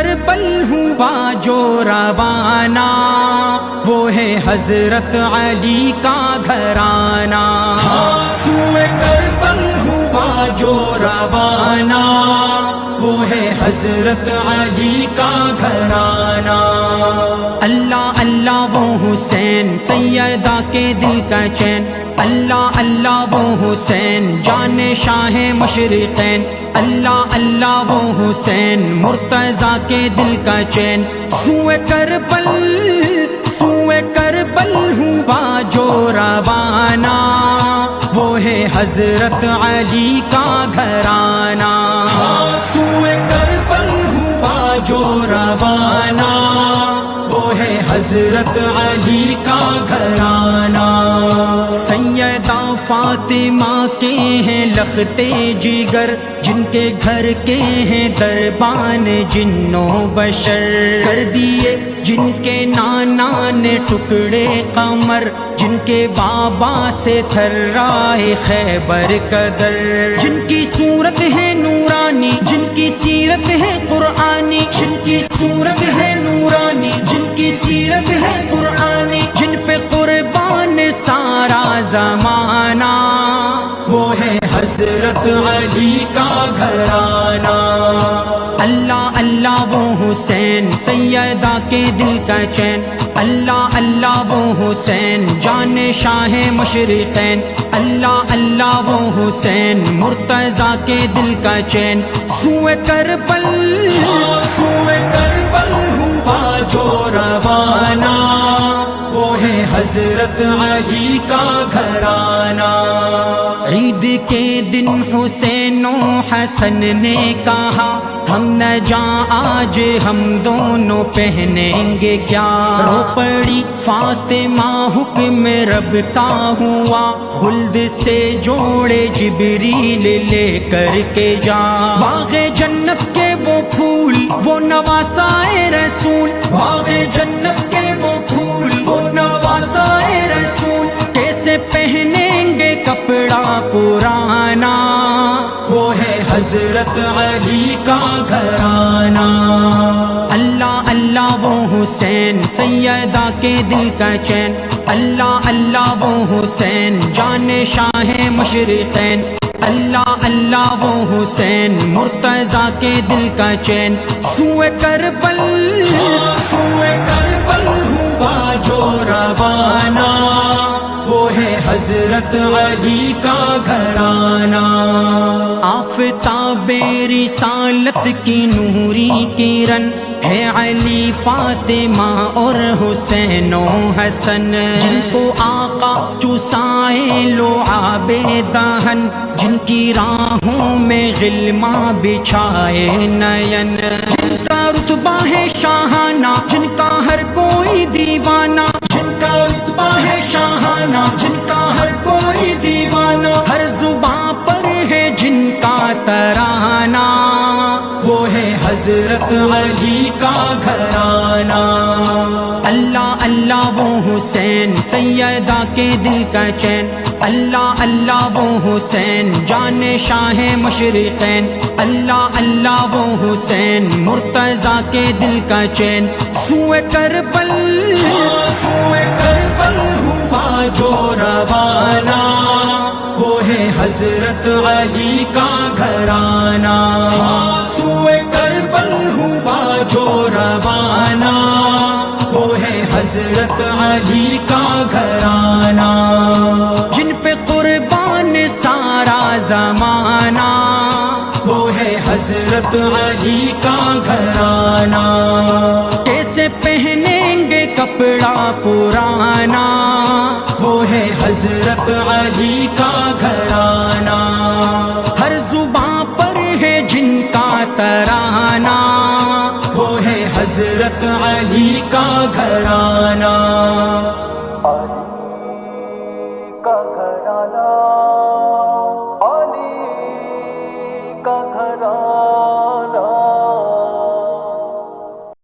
کربل ہوا جو روانہ، وہ ہے حضرت علی کا گھرانہ۔ سوئے کربل ہوا جو روانہ، وہ ہے حضرت علی کا گھرانہ۔ اللہ اللہ وہ حسین سیدہ کے دل کا چین، اللہ اللہ وہ حسین جان شاہ مشرقین، اللہ اللہ وہ حسین مرتضیٰ کے دل کا چین۔ سوئے کربل ہوا جو روانہ، وہ ہے حضرت علی کا گھرانہ۔ سوئے کربل ہوا جو روانہ، وہ ہے حضرت علی کا گھرانہ۔ سیدہ فاطمہ کے ہیں لختے جگر، جن کے گھر کے ہیں دربان جن و بشر، کر دیے جن کے نانا نے ٹکڑے قمر، جن کے بابا سے تھرائے خیبر قدر، جن کی صورت ہے نورانی، جن کی سیرت ہے قرآنی، جن کی صورت ہے نورانی، جن کی سیرت ہے قرآنی، جن پہ قربان سارا زمانہ، وہ ہے حضرت علی کا گھرانہ۔ اللہ اللہ وہ حسین سیدہ کے دل کا چین، اللہ اللہ وہ حسین جان شاہ مشرقین، اللہ اللہ وہ حسین مرتضیٰ کے دل کا چین۔ سوئے کربل ہوا جو روانہ، وہ ہے حضرت علی کا گھرانہ۔ عید کے دن حسین و حسن نے کہا، ہم نہ جاں آج ہم دونوں پہنیں گے کیا، رو پڑی فاطمہ حکم رب کا ہوا، خلد سے جوڑے جبریل لے کر کے جا، باغ جنت کے وہ پھول وہ نواسائے رسول، باغ جنت کے وہ پھول وہ نواسائے رسول، کیسے پہنیں گے کپڑا پرانا، وہ ہے حضرت علی کا گھرانہ۔ اللہ اللہ وہ حسین سیدہ کے دل کا چین، اللہ اللہ وہ حسین جان شاہ مشرقین، اللہ اللہ وہ حسین مرتضیٰ کے دل کا چین۔ سوئے کربل ہوا جو روانہ، وہ ہے حضرت علی کا گھرانہ۔ آفتاب رسالت کی نوری کرن ہے علی فاطمہ اور حسین و حسن، جن کو آقا چسائے لعاب دہن، جن کی راہوں میں غلما بچھائے نین، جن کا رتبہ ہے شاہانہ، جن کا ہر کوئی دیوانہ، جن کا رتبہ ہے شاہانہ، جن کا ہر کوئی دیوانہ، ہر زباں پر ہے جن کا ترانہ، وہ ہے حضرت علی کا گھرانہ۔ اللہ اللہ وہ حسین سیدہ کے دل کا چین، اللہ اللہ وہ حسین جان شاہ مشرقین، اللہ اللہ وہ حسین مرتضیٰ کے دل کا چین۔ سوئے کربل ہوا جو روانہ، وہ ہے حضرت علی کا گھرانہ۔ سوئے کربل ہوا جو روانہ، وہ ہے حضرت علی کا گھرانہ، جن پہ قربان سارا زمانہ، وہ ہے حضرت علی کا گھرانہ۔ کیسے پہنیں گے کپڑا پرانا، وہ ہے حضرت علی کا گھرانہ، ہر زباں پر ہے جن کا ترانہ، وہ ہے حضرت علی کا گھرانہ۔ علی کا گھرانہ۔